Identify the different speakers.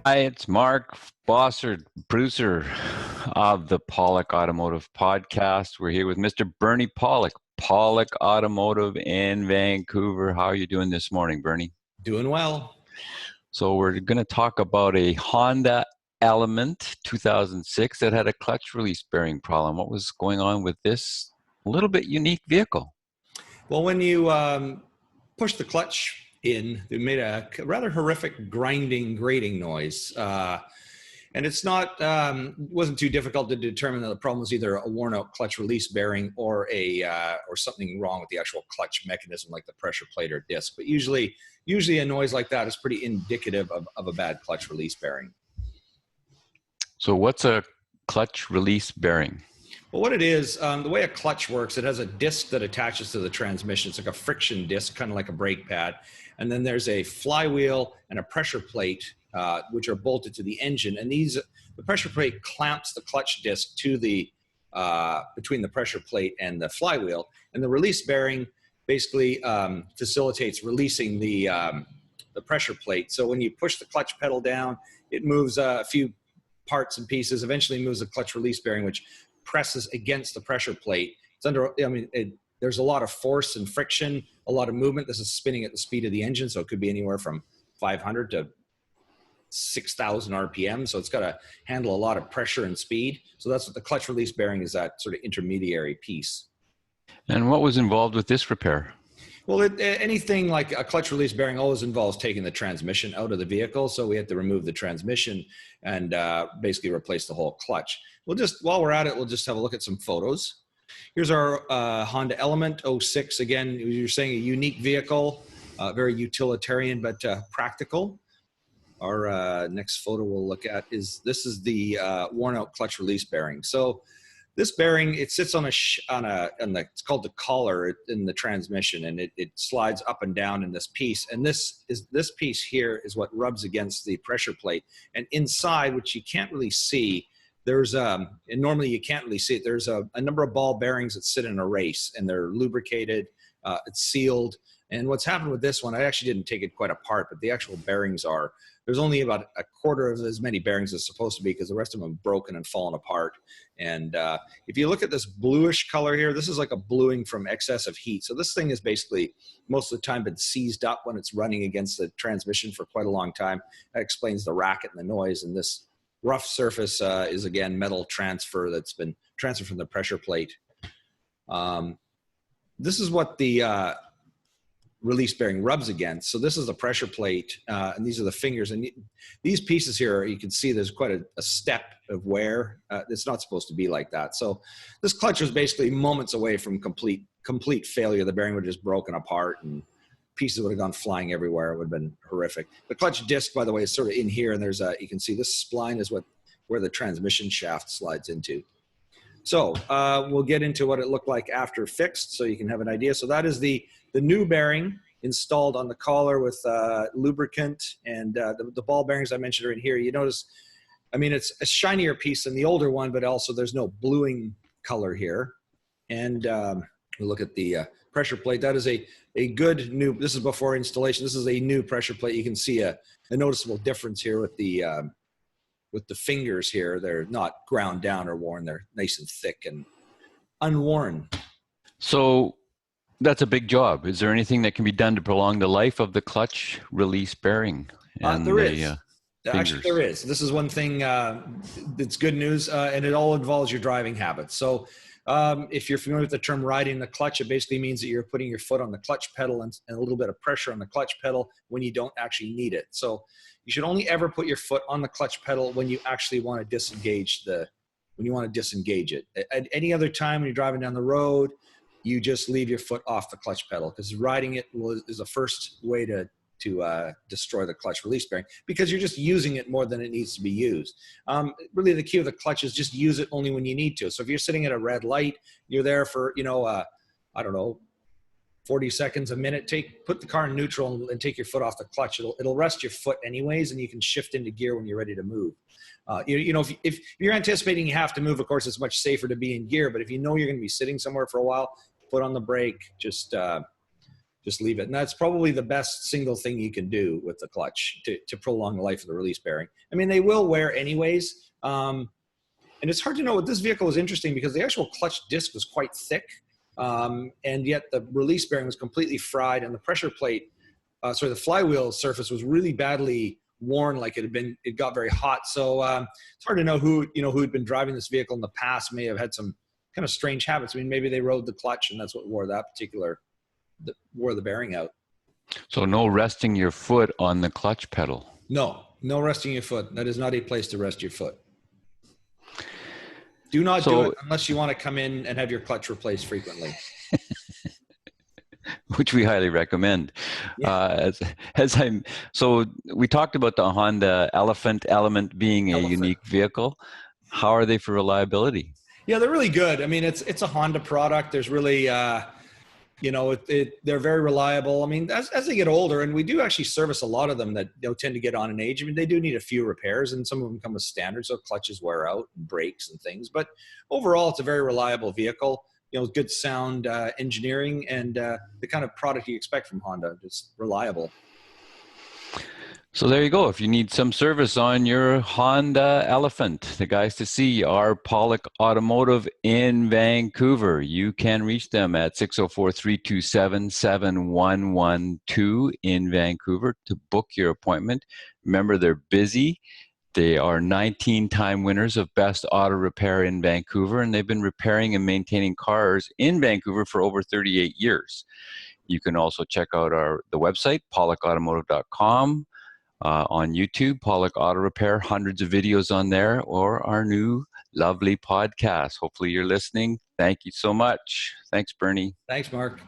Speaker 1: Hi, it's Mark Bossard, producer of the Pawlik Automotive podcast. We're here with Mr. Bernie Pawlik, Pawlik Automotive in Vancouver. How are you doing this morning, Bernie?
Speaker 2: Doing well.
Speaker 1: So we're going to talk about a Honda Element 2006 that had a clutch release bearing problem. What was going on with this little bit unique vehicle?
Speaker 2: Well, when you push the clutch in, it made a rather horrific grinding, grating noise. And it's not, wasn't too difficult to determine that the problem was either a worn out clutch release bearing or or something wrong with the actual clutch mechanism, like the pressure plate or disc. But usually a noise like that is pretty indicative of a bad clutch release bearing.
Speaker 1: So what's a clutch release bearing?
Speaker 2: Well, what it is, the way a clutch works, it has a disc that attaches to the transmission. It's like a friction disc, kind of like a brake pad. And then there's a flywheel and a pressure plate, which are bolted to the engine. And the pressure plate clamps the clutch disc to between the pressure plate and the flywheel. And the release bearing basically facilitates releasing the pressure plate. So when you push the clutch pedal down, it moves a few parts and pieces, eventually moves the clutch release bearing, which presses against the pressure plate. It's under, there's a lot of force and friction, a lot of movement. This is spinning at the speed of the engine, so it could be anywhere from 500 to 6,000 RPM. So it's got to handle a lot of pressure and speed. So that's what the clutch release bearing is, that sort of intermediary piece.
Speaker 1: And what was involved with this repair?
Speaker 2: Well, anything like a clutch release bearing always involves taking the transmission out of the vehicle. So we had to remove the transmission and basically replace the whole clutch. While we're at it, we'll just have a look at some photos. Here's our Honda Element 06. Again, you're saying a unique vehicle, very utilitarian, but practical. Our next photo we'll look at is the worn out clutch release bearing. So this bearing, it sits on it's called the collar in the transmission, and it slides up and down in this piece. And this piece here is what rubs against the pressure plate. And inside, which you can't really see, and normally you can't really see it, there's a number of ball bearings that sit in a race, and they're lubricated, it's sealed. And what's happened with this one, I actually didn't take it quite apart, but the actual bearings there's only about a quarter of as many bearings as supposed to be, because the rest of them have broken and fallen apart. And if you look at this bluish color here, this is like a bluing from excessive heat. So this thing is basically most of the time been seized up when it's running against the transmission for quite a long time. That explains the racket and the noise. And this rough surface is, again, metal transfer that's been transferred from the pressure plate. This is what the release bearing rubs against. So this is the pressure plate, and these are the fingers. And these pieces here, you can see there's quite a step of wear. It's not supposed to be like that. So this clutch was basically moments away from complete failure. The bearing would have just broken apart, and pieces would have gone flying everywhere. It would have been horrific. The clutch disc, by the way, is sort of in here, and you can see this spline is where the transmission shaft slides into. So we'll get into what it looked like after fixed, so you can have an idea. So that is the new bearing installed on the collar with lubricant, and the ball bearings I mentioned are in here. You notice, it's a shinier piece than the older one, but also there's no bluing color here. And we look at the pressure plate. That is a good new, this is before installation. This is a new pressure plate. You can see a noticeable difference here with the fingers here. They're not ground down or worn. They're nice and thick and unworn.
Speaker 1: So that's a big job. Is there anything that can be done to prolong the life of the clutch release bearing?
Speaker 2: There is. Actually, there is. This is one thing that's good news, and it all involves your driving habits. So if you're familiar with the term riding the clutch, it basically means that you're putting your foot on the clutch pedal and a little bit of pressure on the clutch pedal when you don't actually need it. So you should only ever put your foot on the clutch pedal when you actually want to disengage it. At any other time when you're driving down the road, you just leave your foot off the clutch pedal, because riding it is the first way to destroy the clutch release bearing, because you're just using it more than it needs to be used. Really, the key of the clutch is just use it only when you need to. So if you're sitting at a red light, you're there for, 40 seconds, a minute, put the car in neutral and take your foot off the clutch. It'll rest your foot anyways, and you can shift into gear when you're ready to move. If you're anticipating you have to move, of course, it's much safer to be in gear. But if you know you're going to be sitting somewhere for a while, foot on the brake, just just leave it. And that's probably the best single thing you can do with the clutch to prolong the life of the release bearing. I mean, they will wear anyways. And it's hard to know. With this vehicle was interesting because the actual clutch disc was quite thick. And yet the release bearing was completely fried, and the pressure plate, the flywheel surface was really badly worn, like it got very hot. So it's hard to know who had been driving this vehicle in the past may have had some kind of strange habits. I mean, maybe they rode the clutch and that's what wore the bearing out.
Speaker 1: So no resting your foot on the clutch pedal.
Speaker 2: No resting your foot. That is not a place to rest your foot. Do not do it unless you want to come in and have your clutch replaced frequently.
Speaker 1: Which we highly recommend. Yeah. So we talked about the Honda Element being a unique vehicle. How are they for reliability?
Speaker 2: Yeah, they're really good. I mean, it's a Honda product. There's really, they're very reliable. I mean, as they get older, and we do actually service a lot of them that tend to get on in age. I mean, they do need a few repairs, and some of them come with standards, so clutches wear out, and brakes and things. But overall, it's a very reliable vehicle. Good sound engineering, and the kind of product you expect from Honda. It's reliable.
Speaker 1: So there you go. If you need some service on your Honda Elephant, the guys to see are Pawlik Automotive in Vancouver. You can reach them at 604-327-7112 in Vancouver to book your appointment. Remember, they're busy. They are 19-time winners of Best Auto Repair in Vancouver, and they've been repairing and maintaining cars in Vancouver for over 38 years. You can also check out the website, pawlikautomotive.com. On YouTube, Pawlik Auto Repair, hundreds of videos on there, or our new lovely podcast. Hopefully you're listening. Thank you so much. Thanks, Bernie.
Speaker 2: Thanks, Mark.